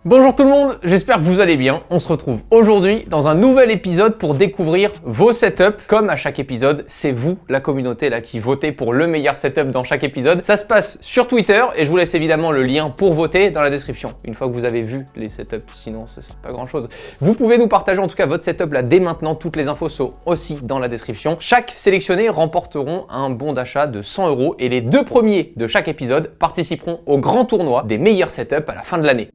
Bonjour tout le monde, j'espère que vous allez bien. On se retrouve aujourd'hui dans un nouvel épisode pour découvrir vos setups. Comme à chaque épisode, c'est vous, la communauté, là, qui votez pour le meilleur setup dans chaque épisode. Ça se passe sur Twitter et je vous laisse évidemment le lien pour voter dans la description. Une fois que vous avez vu les setups, sinon ça sert pas grand chose. Vous pouvez nous partager en tout cas votre setup là dès maintenant. Toutes les infos sont aussi dans la description. Chaque sélectionné remporteront un bon d'achat de 100 € et les deux premiers de chaque épisode participeront au grand tournoi des meilleurs setups à la fin de l'année.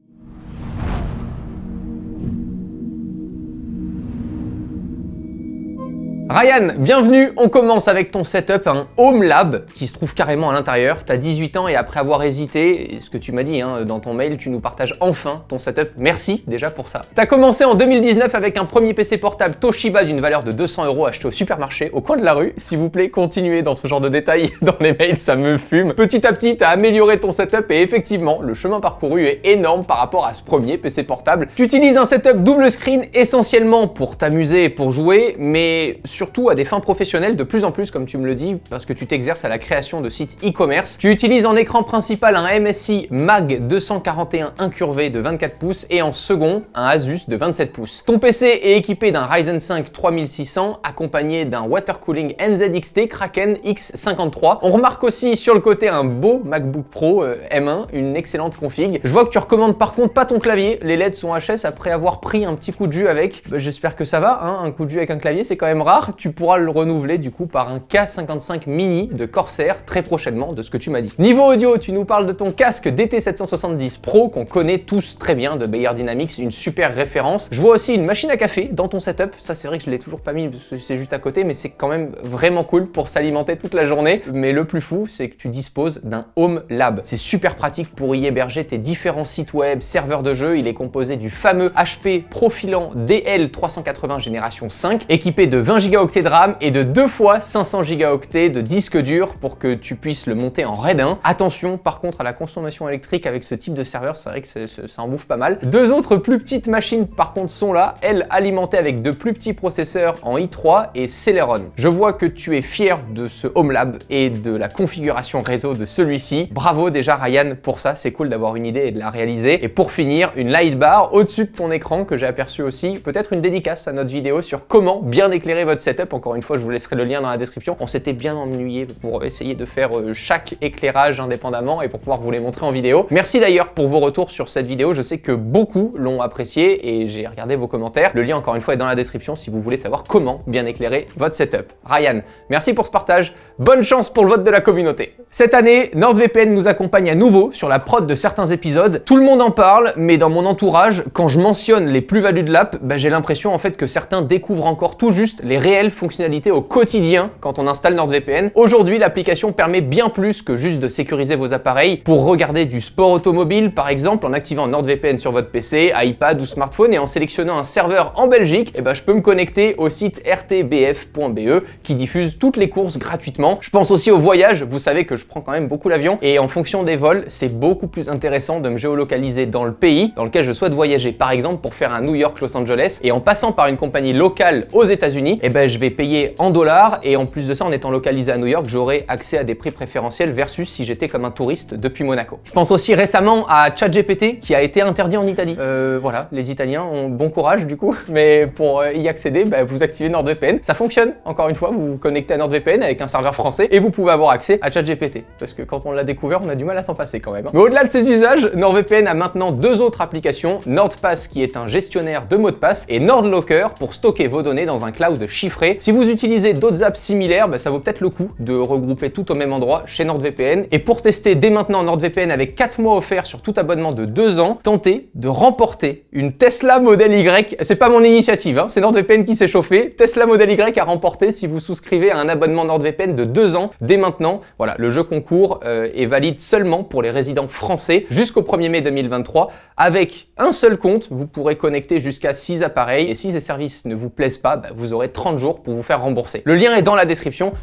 Ryan, bienvenue, on commence avec ton setup, un Home Lab qui se trouve carrément à l'intérieur. T'as 18 ans et après avoir hésité, et ce que tu m'as dit dans ton mail, tu nous partages enfin ton setup. Merci déjà pour ça. T'as commencé en 2019 avec un premier PC portable Toshiba d'une valeur de 200 € acheté au supermarché au coin de la rue. S'il vous plaît, continuez dans ce genre de détails dans les mails, ça me fume. Petit à petit, t'as amélioré ton setup et effectivement, le chemin parcouru est énorme par rapport à ce premier PC portable. Tu utilises un setup double screen essentiellement pour t'amuser et pour jouer, mais surtout à des fins professionnelles de plus en plus, comme tu me le dis, parce que tu t'exerces à la création de sites e-commerce. Tu utilises en écran principal un MSI Mag 241 incurvé de 24 pouces et en second, un Asus de 27 pouces. Ton PC est équipé d'un Ryzen 5 3600 accompagné d'un water cooling NZXT Kraken X53. On remarque aussi sur le côté un beau MacBook Pro M1, une excellente config. Je vois que tu recommandes par contre pas ton clavier, les LED sont HS après avoir pris un petit coup de jus avec. J'espère que ça va, un coup de jus avec un clavier c'est quand même rare. Tu pourras le renouveler du coup par un K55 Mini de Corsair très prochainement de ce que tu m'as dit. Niveau audio, tu nous parles de ton casque DT770 Pro qu'on connaît tous très bien de Beyer Dynamics, une super référence. Je vois aussi une machine à café dans ton setup, ça c'est vrai que je l'ai toujours pas mis parce que c'est juste à côté, mais c'est quand même vraiment cool pour s'alimenter toute la journée. Mais le plus fou, c'est que tu disposes d'un Home Lab. C'est super pratique pour y héberger tes différents sites web, serveurs de jeux. Il est composé du fameux HP Profilant DL380 génération 5, équipé de 20 Go de RAM et de 2 fois 500 Go de disque dur pour que tu puisses le monter en RAID 1. Attention par contre à la consommation électrique avec ce type de serveur, c'est vrai que ça en bouffe pas mal. Deux autres plus petites machines par contre sont là, elles alimentées avec de plus petits processeurs en i3 et Celeron. Je vois que tu es fier de ce Home Lab et de la configuration réseau de celui-ci. Bravo déjà Ryan pour ça, c'est cool d'avoir une idée et de la réaliser. Et pour finir, une light bar au-dessus de ton écran que j'ai aperçu aussi, peut-être une dédicace à notre vidéo sur comment bien éclairer votre setup. Encore une fois, je vous laisserai le lien dans la description. On s'était bien ennuyé pour essayer de faire chaque éclairage indépendamment et pour pouvoir vous les montrer en vidéo. Merci d'ailleurs pour vos retours sur cette vidéo. Je sais que beaucoup l'ont apprécié et j'ai regardé vos commentaires. Le lien, encore une fois, est dans la description si vous voulez savoir comment bien éclairer votre setup. Ryan, merci pour ce partage. Bonne chance pour le vote de la communauté. Cette année, NordVPN nous accompagne à nouveau sur la prod de certains épisodes. Tout le monde en parle, mais dans mon entourage, quand je mentionne les plus-values de l'app, j'ai l'impression en fait que certains découvrent encore tout juste les réelles fonctionnalités au quotidien quand on installe NordVPN. Aujourd'hui, l'application permet bien plus que juste de sécuriser vos appareils. Pour regarder du sport automobile, par exemple, en activant NordVPN sur votre PC, iPad ou smartphone et en sélectionnant un serveur en Belgique, je peux me connecter au site rtbf.be qui diffuse toutes les courses gratuitement. Je pense aussi au voyage. Vous savez que je prends quand même beaucoup l'avion et en fonction des vols, c'est beaucoup plus intéressant de me géolocaliser dans le pays dans lequel je souhaite voyager. Par exemple, pour faire un New York-Los Angeles et en passant par une compagnie locale aux États-Unis, je vais payer en dollars et en plus de ça, en étant localisé à New York, j'aurai accès à des prix préférentiels versus si j'étais comme un touriste depuis Monaco. Je pense aussi récemment à ChatGPT qui a été interdit en Italie. Voilà, les Italiens ont bon courage du coup, mais pour y accéder, vous activez NordVPN. Ça fonctionne, encore une fois, vous vous connectez à NordVPN avec un serveur français et vous pouvez avoir accès à ChatGPT. Parce que quand on l'a découvert, on a du mal à s'en passer quand même. Mais au-delà de ces usages, NordVPN a maintenant deux autres applications, NordPass qui est un gestionnaire de mots de passe et NordLocker pour stocker vos données dans un cloud chiffré. Si vous utilisez d'autres apps similaires, ça vaut peut-être le coup de regrouper tout au même endroit chez NordVPN. Et pour tester dès maintenant NordVPN avec 4 mois offerts sur tout abonnement de 2 ans, tentez de remporter une Tesla Model Y. C'est pas mon initiative, c'est NordVPN qui s'est chauffé. Tesla Model Y à remporter si vous souscrivez à un abonnement NordVPN de 2 ans dès maintenant. Voilà, le jeu concours est valide seulement pour les résidents français jusqu'au 1er mai 2023. Avec un seul compte, vous pourrez connecter jusqu'à 6 appareils et si ces services ne vous plaisent pas, vous aurez 30 jours pour vous faire rembourser. Le lien est dans la description.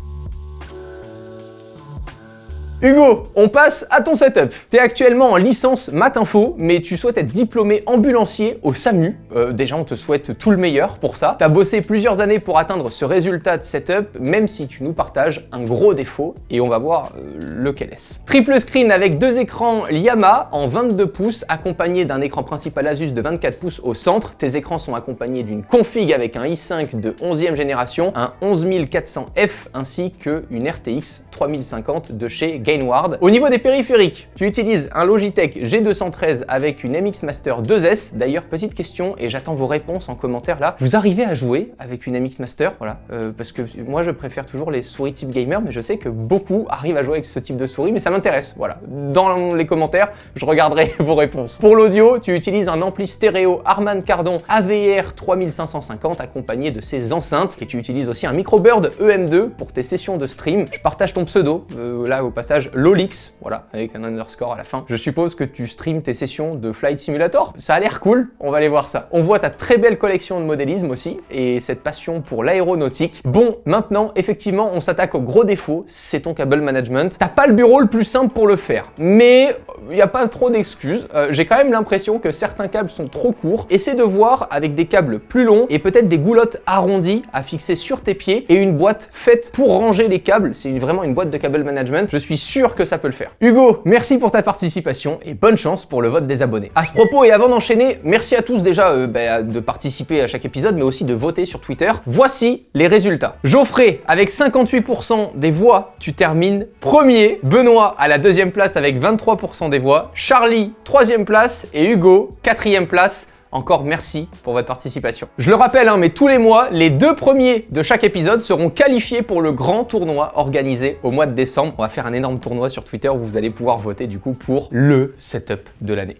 Hugo, on passe à ton setup. T'es actuellement en licence maths info, mais tu souhaites être diplômé ambulancier au SAMU. Déjà, on te souhaite tout le meilleur pour ça. T'as bossé plusieurs années pour atteindre ce résultat de setup, même si tu nous partages un gros défaut, et on va voir lequel est-ce. Triple screen avec deux écrans Yamaha en 22 pouces, accompagné d'un écran principal Asus de 24 pouces au centre. Tes écrans sont accompagnés d'une config avec un i5 de 11e génération, un 11400F, ainsi qu'une RTX 3050 de chez Gainward. Au niveau des périphériques, tu utilises un Logitech G213 avec une MX Master 2S. D'ailleurs, petite question, et j'attends vos réponses en commentaire là. Vous arrivez à jouer avec une MX Master? Voilà, parce que moi je préfère toujours les souris type gamer, mais je sais que beaucoup arrivent à jouer avec ce type de souris, mais ça m'intéresse. Voilà, dans les commentaires, je regarderai vos réponses. Pour l'audio, tu utilises un ampli stéréo Harman Kardon AVR 3550 accompagné de ses enceintes, et tu utilises aussi un Microbird EM2 pour tes sessions de stream. Je partage ton pseudo, là au passage, Lolix, voilà, avec un underscore à la fin. Je suppose que tu streams tes sessions de Flight Simulator. Ça a l'air cool, on va aller voir ça. On voit ta très belle collection de modélisme aussi, et cette passion pour l'aéronautique. Bon, maintenant, effectivement, on s'attaque au gros défaut, c'est ton cable management. T'as pas le bureau le plus simple pour le faire, mais il n'y a pas trop d'excuses. J'ai quand même l'impression que certains câbles sont trop courts. Essaie de voir avec des câbles plus longs et peut-être des goulottes arrondies à fixer sur tes pieds et une boîte faite pour ranger les câbles. C'est vraiment une boîte de cable management. Je suis sûr que ça peut le faire. Hugo, merci pour ta participation et bonne chance pour le vote des abonnés. À ce propos et avant d'enchaîner, merci à tous déjà de participer à chaque épisode, mais aussi de voter sur Twitter. Voici les résultats. Geoffrey, avec 58% des voix, tu termines premier. Benoît à la deuxième place avec 23% des voix. Charlie, troisième place. Et Hugo, quatrième place. Encore merci pour votre participation. Je le rappelle, mais tous les mois, les deux premiers de chaque épisode seront qualifiés pour le grand tournoi organisé au mois de décembre. On va faire un énorme tournoi sur Twitter où vous allez pouvoir voter du coup pour le setup de l'année.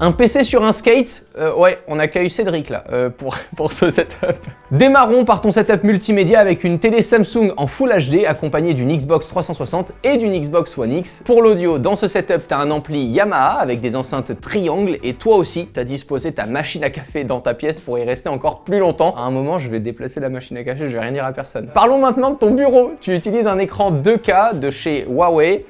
Un PC sur un skate, ouais, on accueille Cédric là pour ce setup. Démarrons par ton setup multimédia avec une télé Samsung en Full HD accompagnée d'une Xbox 360 et d'une Xbox One X. Pour l'audio, dans ce setup, t'as un ampli Yamaha avec des enceintes triangle et toi aussi, t'as disposé ta machine à café dans ta pièce pour y rester encore plus longtemps. À un moment, je vais déplacer la machine à café, je vais rien dire à personne. Parlons maintenant de ton bureau. Tu utilises un écran 2K de chez Huawei.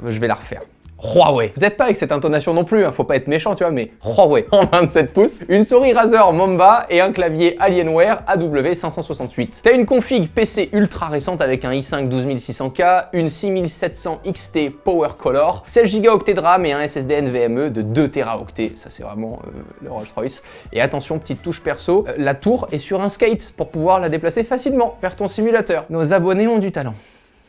Je vais la refaire. Huawei. Peut-être pas avec cette intonation non plus, faut pas être méchant, tu vois, mais Huawei en 27 pouces, une souris Razer Mamba et un clavier Alienware AW568. T'as une config PC ultra récente avec un i5 12600K, une 6700 XT Power Color, 16 Go de RAM et un SSD NVMe de 2 Teraoctets. Ça c'est vraiment le Rolls-Royce. Et attention, petite touche perso, la tour est sur un skate pour pouvoir la déplacer facilement vers ton simulateur. Nos abonnés ont du talent.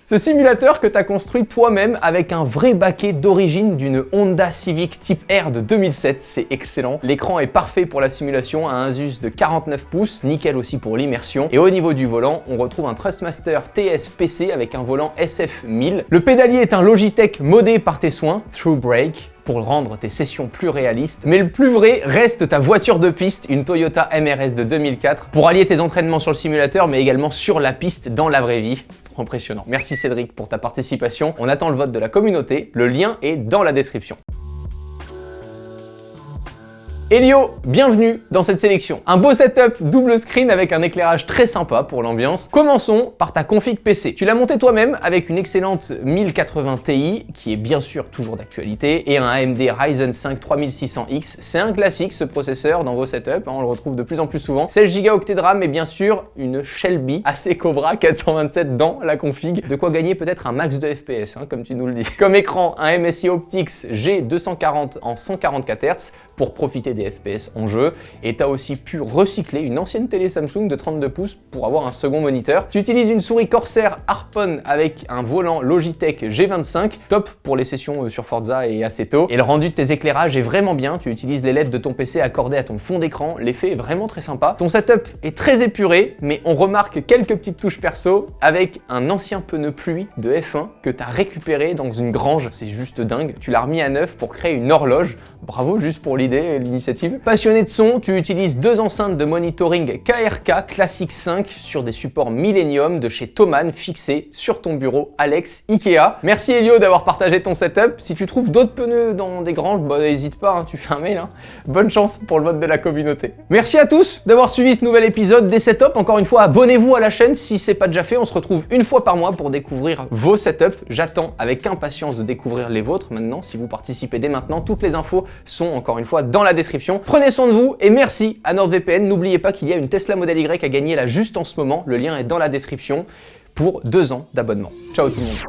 Ce simulateur que tu as construit toi-même avec un vrai baquet d'origine d'une Honda Civic Type R de 2007, c'est excellent. L'écran est parfait pour la simulation à un Asus de 49 pouces, nickel aussi pour l'immersion. Et au niveau du volant, on retrouve un Trustmaster TS-PC avec un volant SF1000. Le pédalier est un Logitech modé par tes soins, True Brake, pour rendre tes sessions plus réalistes. Mais le plus vrai reste ta voiture de piste, une Toyota MRS de 2004, pour allier tes entraînements sur le simulateur, mais également sur la piste dans la vraie vie. C'est trop impressionnant. Merci Cédric pour ta participation. On attend le vote de la communauté. Le lien est dans la description. Elio, bienvenue dans cette sélection. Un beau setup double screen avec un éclairage très sympa pour l'ambiance. Commençons par ta config PC. Tu l'as monté toi-même avec une excellente 1080 Ti, qui est bien sûr toujours d'actualité, et un AMD Ryzen 5 3600X. C'est un classique ce processeur dans vos setups, on le retrouve de plus en plus souvent. 16 Go de RAM et bien sûr une Shelby AC Cobra 427 dans la config. De quoi gagner peut-être un max de FPS, comme tu nous le dis. Comme écran, un MSI Optix G240 en 144 Hz pour profiter des FPS en jeu, et tu as aussi pu recycler une ancienne télé Samsung de 32 pouces pour avoir un second moniteur. Tu utilises une souris Corsair Harpon avec un volant Logitech G25, top pour les sessions sur Forza et Assetto, et le rendu de tes éclairages est vraiment bien. Tu utilises les LED de ton PC accordés à ton fond d'écran, l'effet est vraiment très sympa. Ton setup est très épuré, mais on remarque quelques petites touches perso avec un ancien pneu pluie de F1 que tu as récupéré dans une grange, c'est juste dingue. Tu l'as remis à neuf pour créer une horloge, bravo juste pour l'idée et l'initiative. l'initiative. Passionné de son, tu utilises 2 enceintes de monitoring KRK Classic 5 sur des supports Millennium de chez Thomann fixés sur ton bureau Alex Ikea. Merci Elio d'avoir partagé ton setup. Si tu trouves d'autres pneus dans des granges, bah n'hésite pas, hein, tu fais un mail. Hein. Bonne chance pour le vote de la communauté. Merci à tous d'avoir suivi ce nouvel épisode des setups. Encore une fois, abonnez-vous à la chaîne si c'est pas déjà fait. On se retrouve une fois par mois pour découvrir vos setups. J'attends avec impatience de découvrir les vôtres maintenant. Si vous participez dès maintenant, toutes les infos sont encore une fois dans la description. Prenez soin de vous et merci à NordVPN. N'oubliez pas qu'il y a une Tesla Model Y à gagner là juste en ce moment. Le lien est dans la description pour 2 ans d'abonnement. Ciao tout le monde.